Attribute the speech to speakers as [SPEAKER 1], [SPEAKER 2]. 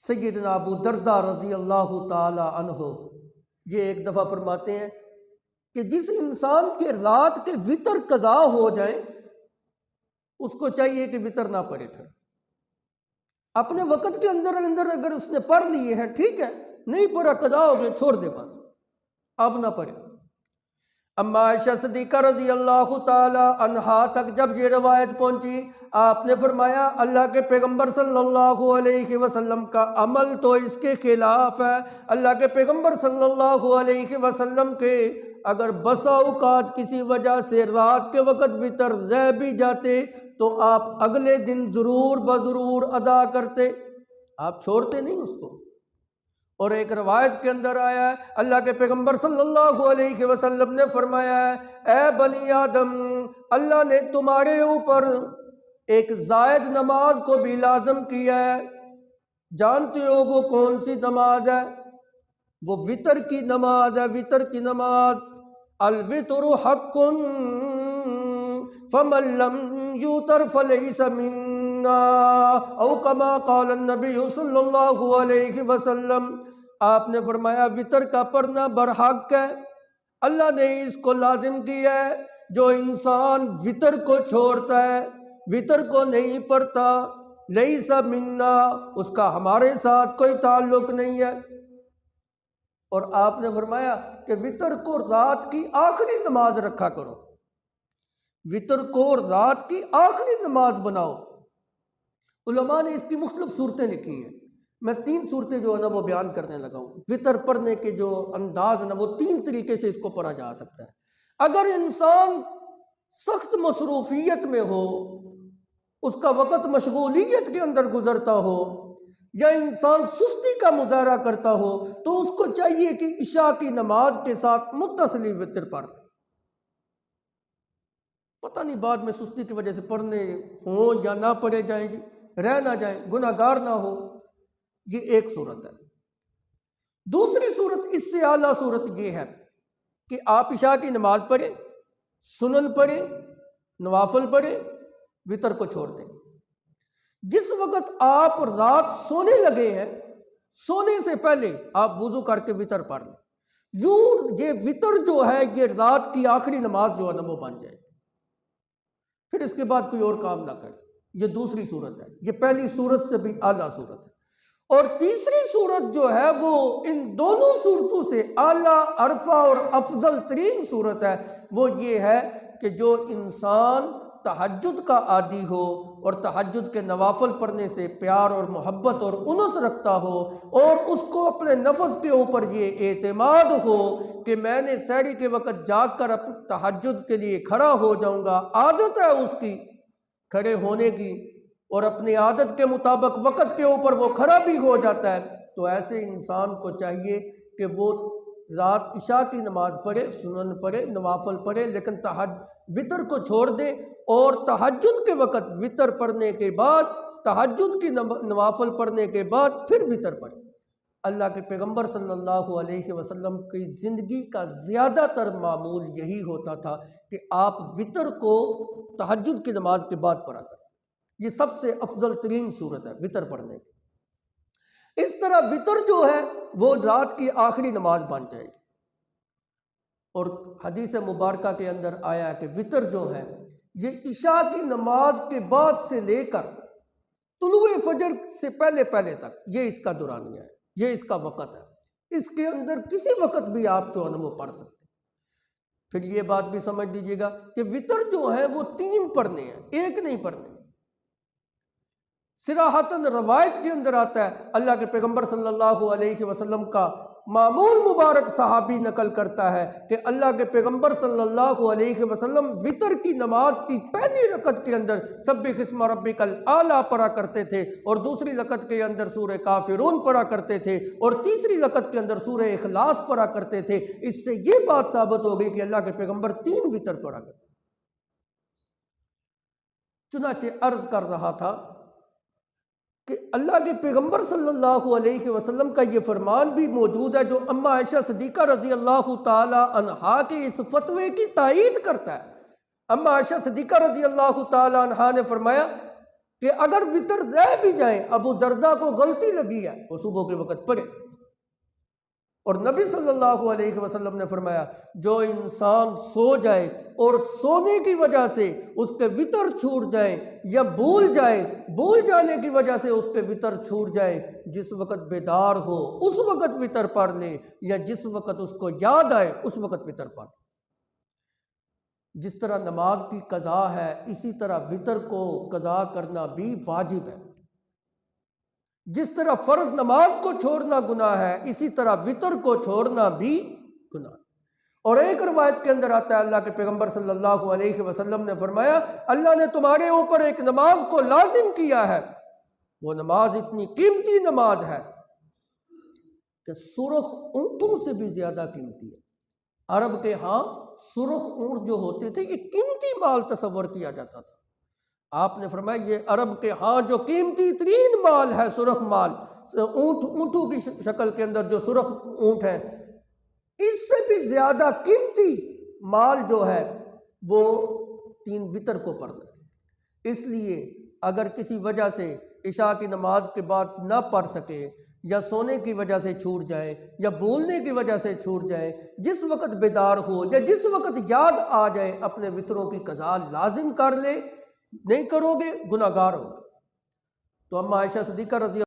[SPEAKER 1] سیدنا ابو درداء رضی اللہ تعالی عنہ یہ ایک دفعہ فرماتے ہیں کہ جس انسان کے رات کے وتر قضا ہو جائیں اس کو چاہیے کہ وتر نہ پڑھے، پھر اپنے وقت کے اندر اگر اس نے پڑھ لیے ہیں ٹھیک ہے، نہیں پڑھا قضا ہو گئے چھوڑ دے، بس اب نہ پڑھے۔ اما عائشہ صدیقہ رضی اللہ تعالی عنہا تک جب یہ روایت پہنچی، آپ نے فرمایا اللہ کے پیغمبر صلی اللہ علیہ وسلم کا عمل تو اس کے خلاف ہے۔ اللہ کے پیغمبر صلی اللہ علیہ وسلم کے اگر بسا اوقات کسی وجہ سے رات کے وقت وتر رہ بھی جاتے تو آپ اگلے دن ضرور بضرور ادا کرتے، آپ چھوڑتے نہیں اس کو۔ اور ایک روایت کے اندر آیا ہے اللہ کے پیغمبر صلی اللہ علیہ وسلم نے فرمایا ہے اے بنی آدم، اللہ نے تمہارے اوپر ایک زائد نماز کو بھی لازم کیا ہے، جانتے ہو وہ کون سی نماز ہے؟ وہ وتر کی نماز ہے۔ وتر کی نماز، الوتر حق فمن لم یوتر فلیس منا او کما قال النبی صلی اللہ علیہ وسلم۔ آپ نے فرمایا وتر کا پڑھنا برحق ہے، اللہ نے اس کو لازم کیا ہے۔ جو انسان وتر کو چھوڑتا ہے، وتر کو نہیں پڑھتا، لیس منا، اس کا ہمارے ساتھ کوئی تعلق نہیں ہے۔ اور آپ نے فرمایا کہ وتر کو رات کی آخری نماز رکھا کرو، وتر کو رات کی آخری نماز بناؤ۔ علماء نے اس کی مختلف صورتیں لکھی ہیں، میں 3 صورتیں جو ہے نا وہ بیان کرنے لگا ہوں۔ وتر پڑھنے کے جو انداز ہے نا وہ 3 طریقے سے اس کو پڑھا جا سکتا ہے۔ اگر انسان سخت مصروفیت میں ہو، اس کا وقت مشغولیت کے اندر گزرتا ہو، یا انسان سستی کا مظاہرہ کرتا ہو تو اس کو چاہیے کہ عشاء کی نماز کے ساتھ متصل وتر پڑھ لے۔ پتہ نہیں بعد میں سستی کی وجہ سے پڑھنے ہوں یا نہ پڑھے جائیں جی، رہ نہ جائیں، گناہ گار نہ ہو، یہ ایک صورت ہے۔ دوسری صورت اس سے اعلیٰ صورت یہ ہے کہ آپ عشاء کی نماز پڑھیں، سنن پڑھیں، نوافل پڑھیں، وتر کو چھوڑ دیں۔ جس وقت آپ رات سونے لگے ہیں، سونے سے پہلے آپ وضو کر کے وتر پڑھ لیں، یوں یہ وتر جو ہے یہ رات کی آخری نماز جو ہے نا وہ بن جائے، پھر اس کے بعد کوئی اور کام نہ کرے۔ یہ دوسری صورت ہے، یہ پہلی صورت سے بھی اعلیٰ صورت ہے۔ اور تیسری صورت جو ہے وہ ان دونوں صورتوں سے اعلیٰ، ارفع اور افضل ترین صورت ہے، وہ یہ ہے کہ جو انسان تہجد کا عادی ہو اور تہجد کے نوافل پڑھنے سے پیار اور محبت اور انس رکھتا ہو، اور اس کو اپنے نفس کے اوپر یہ اعتماد ہو کہ میں نے سحری کے وقت جاگ کر تہجد کے لیے کھڑا ہو جاؤں گا، عادت ہے اس کی کھڑے ہونے کی، اور اپنی عادت کے مطابق وقت کے اوپر وہ کھڑا بھی ہو جاتا ہے، تو ایسے انسان کو چاہیے کہ وہ رات عشاء کی نماز پڑھے، سنن پڑھے، نوافل پڑھے، لیکن وتر کو چھوڑ دے، اور تہجد کے وقت وتر پڑھنے کے بعد، تہجد کی نوافل پڑھنے کے بعد پھر وتر پڑھے۔ اللہ کے پیغمبر صلی اللہ علیہ وسلم کی زندگی کا زیادہ تر معمول یہی ہوتا تھا کہ آپ وتر کو تہجد کی نماز کے بعد پڑھا کرتے۔ یہ سب سے افضل ترین صورت ہے وتر پڑھنے کی۔ اس طرح وتر جو ہے وہ رات کی آخری نماز بن جائے گی۔ اور حدیث مبارکہ کے اندر آیا ہے کہ وتر جو ہے یہ عشاء کی نماز کے بعد سے لے کر طلوع فجر سے پہلے تک یہ اس کا دورانیہ ہے، یہ اس کا وقت ہے۔ اس کے اندر کسی وقت بھی آپ جو ہے وہ پڑھ سکتے ہیں۔ پھر یہ بات بھی سمجھ لیجیے گا کہ وتر جو ہے وہ 3 پڑھنے ہیں، ایک نہیں پڑھنے۔ صراحتاً روایت کے اندر آتا ہے، اللہ کے پیغمبر صلی اللہ علیہ وسلم کا معمول مبارک صحابی نقل کرتا ہے کہ اللہ کے پیغمبر صلی اللہ علیہ وسلم وتر کی نماز کی پہلی رکعت کے اندر سبح اسم ربک الاعلی پڑھا کرتے تھے، اور دوسری رکعت کے اندر سورہ کافرون پڑھا کرتے تھے، اور تیسری رکعت کے اندر سورہ اخلاص پڑھا کرتے تھے۔ اس سے یہ بات ثابت ہو گئی کہ اللہ کے پیغمبر 3 وتر پڑھا کرتے۔ چنانچہ عرض کر رہا تھا کہ اللہ کے پیغمبر صلی اللہ علیہ وسلم کا یہ فرمان بھی موجود ہے جو اما عائشہ صدیقہ رضی اللہ تعالی عنہا کے اس فتوے کی تائید کرتا ہے۔ اما عائشہ صدیقہ رضی اللہ تعالی عنہا نے فرمایا کہ اگر وطر رہ بھی جائیں، ابو دردہ کو غلطی لگی ہے وہ صبح کے وقت پڑھے۔ اور نبی صلی اللہ علیہ وسلم نے فرمایا جو انسان سو جائے اور سونے کی وجہ سے اس کے وطر چھوٹ جائے یا بھول جانے کی وجہ سے اس کے وطر چھوٹ جائے، جس وقت بیدار ہو اس وقت وطر پڑھ لے، یا جس وقت اس کو یاد آئے اس وقت وطر پڑھ لے۔ جس طرح نماز کی قضا ہے اسی طرح وطر کو قضا کرنا بھی واجب ہے۔ جس طرح فرض نماز کو چھوڑنا گناہ ہے اسی طرح وطر کو چھوڑنا بھی گناہ ہے۔ اور ایک روایت کے اندر آتا ہے اللہ کے پیغمبر صلی اللہ علیہ وسلم نے فرمایا اللہ نے تمہارے اوپر ایک نماز کو لازم کیا ہے، وہ نماز اتنی قیمتی نماز ہے کہ سرخ اونٹوں سے بھی زیادہ قیمتی ہے۔ عرب کے ہاں سرخ اونٹ جو ہوتے تھے یہ قیمتی مال تصور کیا جاتا تھا۔ آپ نے فرمایا یہ عرب کے ہاں جو قیمتی ترین مال ہے سرخ مال، اونٹوں کی شکل کے اندر جو سرخ اونٹ ہے، اس سے بھی زیادہ قیمتی مال جو ہے وہ 3 وطر کو پڑھنا ہے۔ اس لیے اگر کسی وجہ سے عشاء کی نماز کے بعد نہ پڑھ سکے، یا سونے کی وجہ سے چھوٹ جائے، یا بولنے کی وجہ سے چھوٹ جائے، جس وقت بیدار ہو یا جس وقت یاد آ جائے اپنے وطروں کی قضا لازم کر لے، نہیں کرو گے گناہگار ہوگے۔ تو اما عائشہ صدیقہ رضی